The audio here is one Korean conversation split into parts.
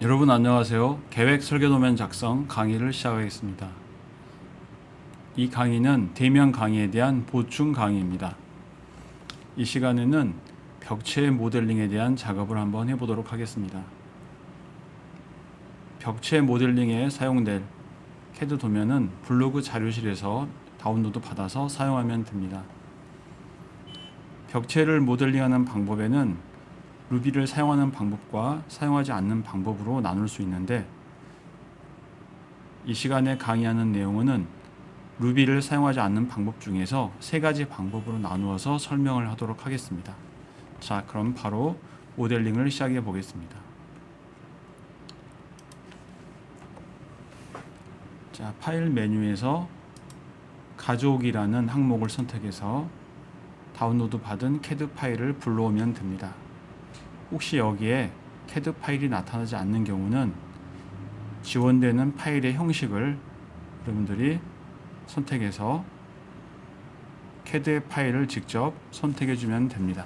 여러분 안녕하세요. 계획 설계도면 작성 강의를 시작하겠습니다. 이 강의는 대면 강의에 대한 보충 강의입니다. 이 시간에는 벽체 모델링에 대한 작업을 한번 해보도록 하겠습니다. 벽체 모델링에 사용될 CAD 도면은 블로그 자료실에서 다운로드 받아서 사용하면 됩니다. 벽체를 모델링하는 방법에는 루비를 사용하는 방법과 사용하지 않는 방법으로 나눌 수 있는데, 이 시간에 강의하는 내용은 루비를 사용하지 않는 방법 중에서 세 가지 방법으로 나누어서 설명을 하도록 하겠습니다. 자, 그럼 바로 모델링을 시작해 보겠습니다. 자, 파일 메뉴에서 가져오기라는 항목을 선택해서 다운로드 받은 CAD 파일을 불러오면 됩니다. 혹시 여기에 CAD 파일이 나타나지 않는 경우는 지원되는 파일의 형식을 여러분들이 선택해서 CAD 파일을 직접 선택해 주면 됩니다.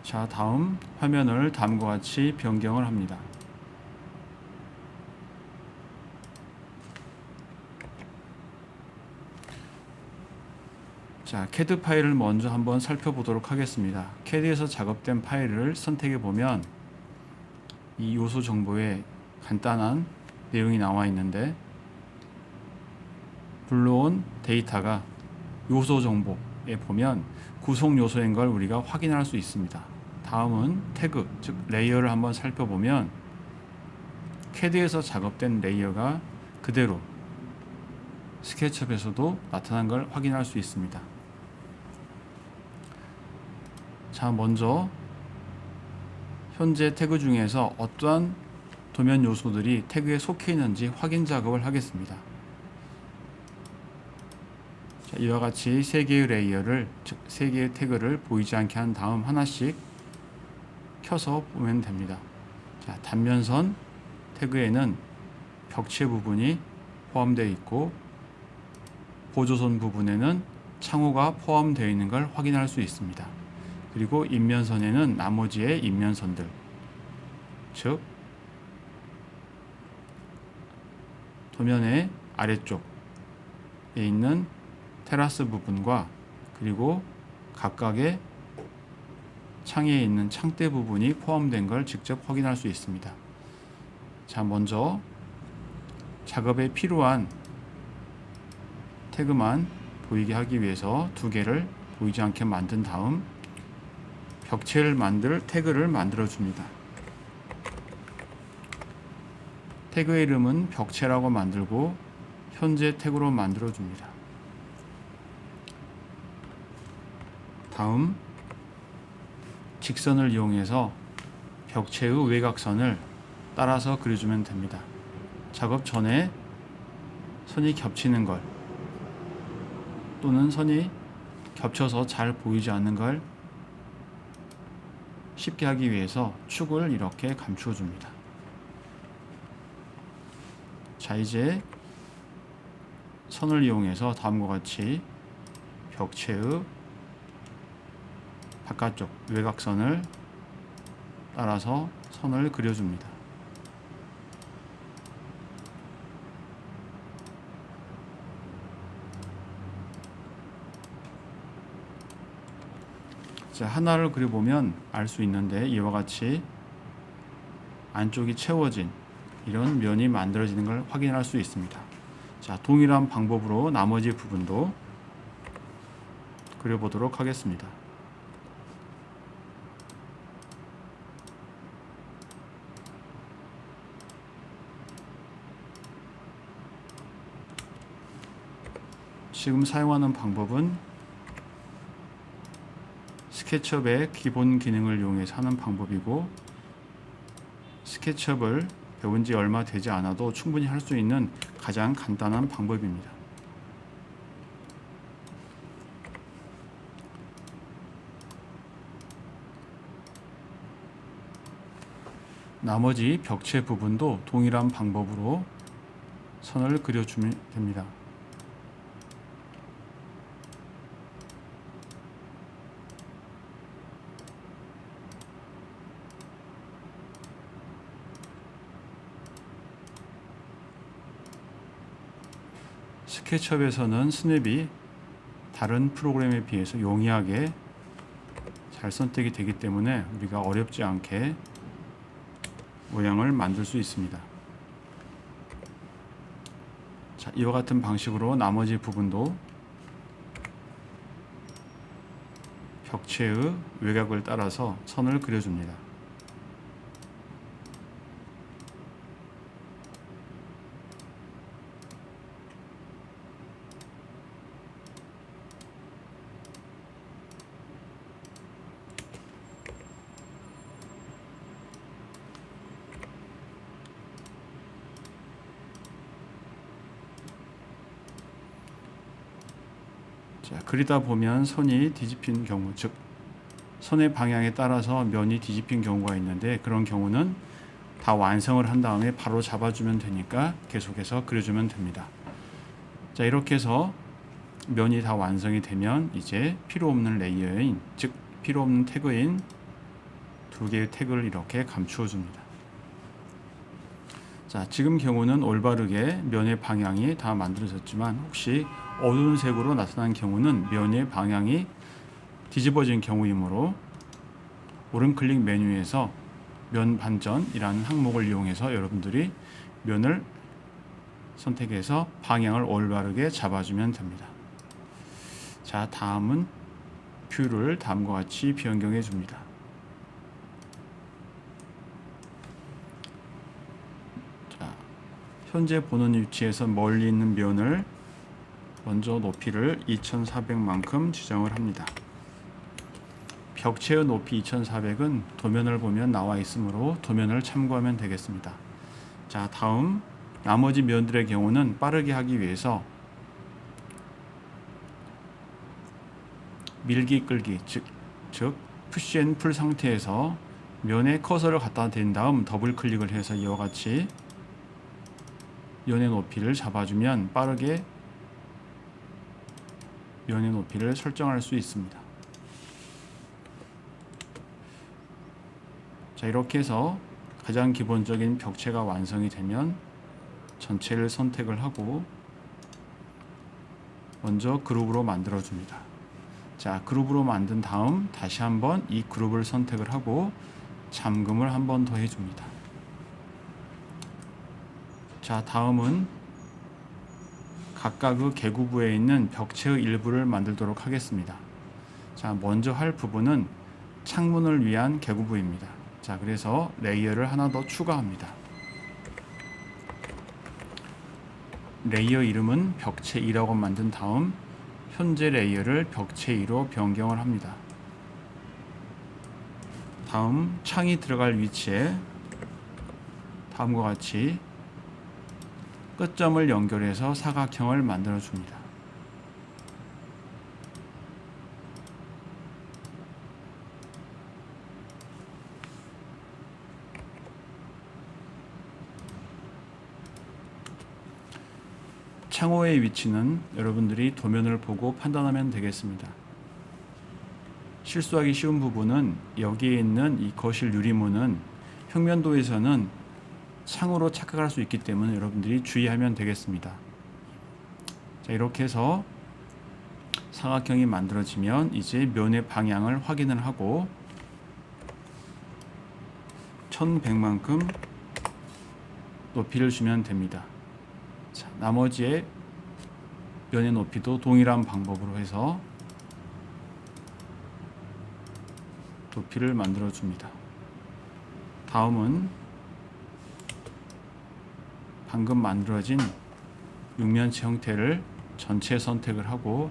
자, 다음 화면을 다음과 같이 변경을 합니다. 자, CAD 파일을 먼저 한번 살펴보도록 하겠습니다. CAD에서 작업된 파일을 선택해 보면 이 요소 정보에 간단한 내용이 나와 있는데, 불러온 데이터가 요소 정보에 보면 구성 요소인 걸 우리가 확인할 수 있습니다. 다음은 태그, 즉 레이어를 한번 살펴보면 CAD에서 작업된 레이어가 그대로 스케치업에서도 나타난 걸 확인할 수 있습니다. 자, 먼저 현재 태그 중에서 어떠한 도면 요소들이 태그에 속해 있는지 확인 작업을 하겠습니다. 자, 이와 같이 세 개의 레이어를, 즉 세 개의 태그를 보이지 않게 한 다음 하나씩 켜서 보면 됩니다. 자, 단면선 태그에는 벽체 부분이 포함되어 있고, 보조선 부분에는 창호가 포함되어 있는 걸 확인할 수 있습니다. 그리고 인면선에는 나머지의 인면선들, 즉 도면의 아래쪽에 있는 테라스 부분과 그리고 각각의 창에 있는 창대 부분이 포함된 걸 직접 확인할 수 있습니다. 자, 먼저 작업에 필요한 태그만 보이게 하기 위해서 두 개를 보이지 않게 만든 다음 벽체를 만들 태그를 만들어 줍니다. 태그의 이름은 벽체라고 만들고 현재 태그로 만들어 줍니다. 다음 직선을 이용해서 벽체의 외곽선을 따라서 그려주면 됩니다. 작업 전에 선이 겹치는 걸 또는 선이 겹쳐서 잘 보이지 않는 걸 쉽게 하기 위해서 축을 이렇게 감추어 줍니다. 자, 이제 선을 이용해서 다음과 같이 벽체의 바깥쪽 외곽선을 따라서 선을 그려줍니다. 자, 하나를 그려보면 알 수 있는데, 이와 같이 안쪽이 채워진 이런 면이 만들어지는 걸 확인할 수 있습니다. 자, 동일한 방법으로 나머지 부분도 그려보도록 하겠습니다. 지금 사용하는 방법은 스케치업의 기본 기능을 이용해서 하는 방법이고, 스케치업을 배운 지 얼마 되지 않아도 충분히 할 수 있는 가장 간단한 방법입니다. 나머지 벽체 부분도 동일한 방법으로 선을 그려주면 됩니다. 스케치업에서는 스냅이 다른 프로그램에 비해서 용이하게 잘 선택이 되기 때문에 우리가 어렵지 않게 모양을 만들 수 있습니다. 자, 이와 같은 방식으로 나머지 부분도 벽체의 외곽을 따라서 선을 그려줍니다. 자, 그리다 보면 선이 뒤집힌 경우, 즉 선의 방향에 따라서 면이 뒤집힌 경우가 있는데, 그런 경우는 다 완성을 한 다음에 바로 잡아주면 되니까 계속해서 그려주면 됩니다. 자, 이렇게 해서 면이 다 완성이 되면 이제 필요 없는 레이어인, 즉 필요 없는 태그인 두 개의 태그를 이렇게 감추어 줍니다. 자, 지금 경우는 올바르게 면의 방향이 다 만들어졌지만, 혹시 어두운 색으로 나타난 경우는 면의 방향이 뒤집어진 경우이므로 오른 클릭 메뉴에서 면 반전이라는 항목을 이용해서 여러분들이 면을 선택해서 방향을 올바르게 잡아주면 됩니다. 자, 다음은 뷰를 다음과 같이 변경해 줍니다. 자, 현재 보는 위치에서 멀리 있는 면을 먼저 높이를 2400만큼 지정을 합니다. 벽체의 높이 2400은 도면을 보면 나와 있으므로 도면을 참고하면 되겠습니다. 자, 다음 나머지 면들의 경우는 빠르게 하기 위해서 밀기 끌기, 즉 푸시 앤 풀 상태에서 면에 커서를 갖다 댄 다음 더블 클릭을 해서 이와 같이 면의 높이를 잡아주면 빠르게 면의 높이를 설정할 수 있습니다. 자, 이렇게 해서 가장 기본적인 벽체가 완성이 되면 전체를 선택을 하고 먼저 그룹으로 만들어 줍니다. 자, 그룹으로 만든 다음 다시 한번 이 그룹을 선택을 하고 잠금을 한 번 더 해줍니다. 자, 다음은 각각의 계구부에 있는 벽체의 일부를 만들도록 하겠습니다. 자, 먼저 할 부분은 창문을 위한 계구부입니다. 자, 그래서 레이어를 하나 더 추가합니다. 레이어 이름은 벽체 2라고 만든 다음 현재 레이어를 벽체 2로 변경을 합니다. 다음 창이 들어갈 위치에 다음과 같이 끝점을 연결해서 사각형을 만들어 줍니다. 창호의 위치는 여러분들이 도면을 보고 판단하면 되겠습니다. 실수하기 쉬운 부분은 여기에 있는 이 거실 유리문은 평면도에서는 창으로 착각할 수 있기 때문에 여러분들이 주의하면 되겠습니다. 자, 이렇게 해서 사각형이 만들어지면 이제 면의 방향을 확인을 하고 1100만큼 높이를 주면 됩니다. 자, 나머지의 면의 높이도 동일한 방법으로 해서 높이를 만들어 줍니다. 다음은 방금 만들어진 육면체 형태를 전체 선택을 하고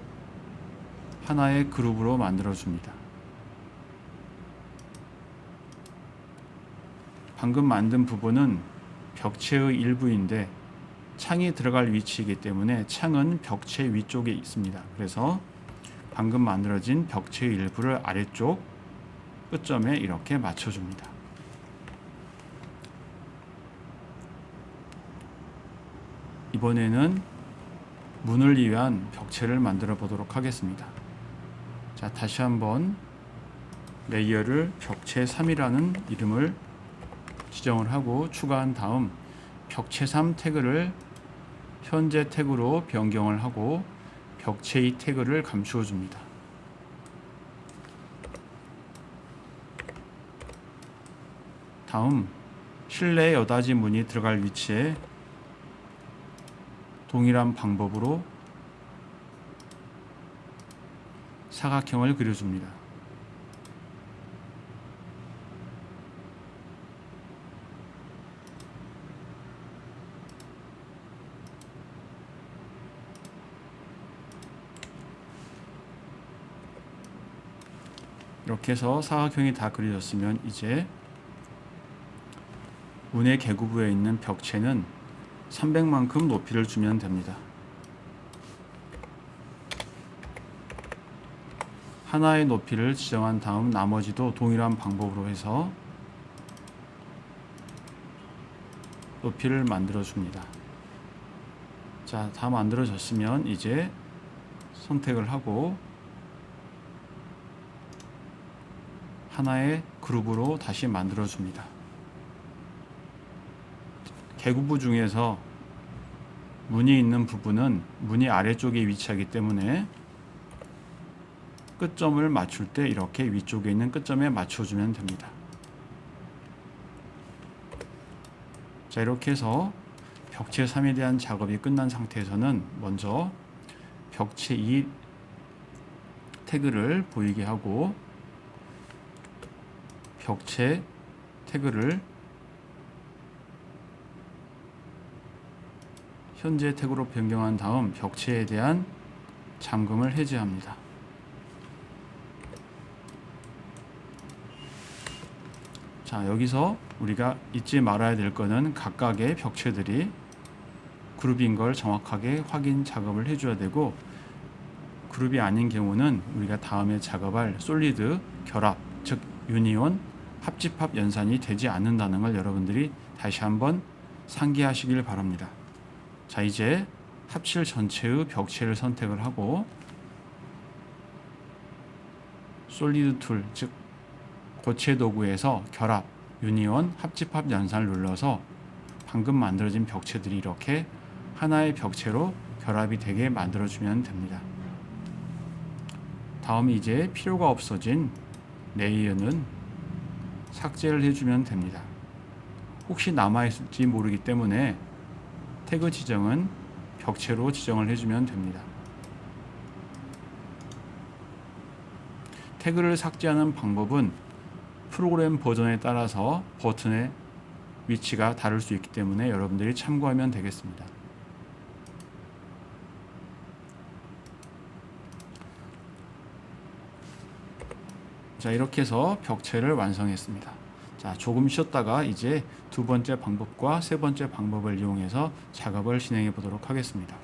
하나의 그룹으로 만들어 줍니다. 방금 만든 부분은 벽체의 일부인데 창이 들어갈 위치이기 때문에 창은 벽체 위쪽에 있습니다. 그래서 방금 만들어진 벽체의 일부를 아래쪽 끝점에 이렇게 맞춰줍니다. 이번에는 문을 위한 벽체를 만들어 보도록 하겠습니다. 자, 다시 한번 레이어를 벽체 3이라는 이름을 지정을 하고 추가한 다음 벽체 3 태그를 현재 태그로 변경을 하고 벽체의 태그를 감추어 줍니다. 다음 실내 여닫이 문이 들어갈 위치에 동일한 방법으로 사각형을 그려줍니다. 이렇게 해서 사각형이 다 그려졌으면 이제 문의 개구부에 있는 벽체는 300만큼 높이를 주면 됩니다. 하나의 높이를 지정한 다음 나머지도 동일한 방법으로 해서 높이를 만들어 줍니다. 자, 다 만들어졌으면 이제 선택을 하고 하나의 그룹으로 다시 만들어 줍니다. 개구부 중에서 문이 있는 부분은 문이 아래쪽에 위치하기 때문에 끝점을 맞출 때 이렇게 위쪽에 있는 끝점에 맞춰주면 됩니다. 자, 이렇게 해서 벽체 3에 대한 작업이 끝난 상태에서는 먼저 벽체 2 태그를 보이게 하고 벽체 태그를 현재 태그로 변경한 다음 벽체에 대한 잠금을 해제합니다. 자, 여기서 우리가 잊지 말아야 될 것은 각각의 벽체들이 그룹인 걸 정확하게 확인 작업을 해줘야 되고, 그룹이 아닌 경우는 우리가 다음에 작업할 솔리드 결합, 즉 유니온 합집합 연산이 되지 않는다는 걸 여러분들이 다시 한번 상기하시길 바랍니다. 자, 이제 합칠 전체의 벽체를 선택을 하고 솔리드 툴, 즉 고체 도구에서 결합, 유니온, 합집합 연산을 눌러서 방금 만들어진 벽체들이 이렇게 하나의 벽체로 결합이 되게 만들어주면 됩니다. 다음 이제 필요가 없어진 레이어는 삭제를 해주면 됩니다. 혹시 남아있을지 모르기 때문에 태그 지정은 벽체로 지정을 해주면 됩니다. 태그를 삭제하는 방법은 프로그램 버전에 따라서 버튼의 위치가 다를 수 있기 때문에 여러분들이 참고하면 되겠습니다. 자, 이렇게 해서 벽체를 완성했습니다. 자, 조금 쉬었다가 이제 두 번째 방법과 세 번째 방법을 이용해서 작업을 진행해 보도록 하겠습니다.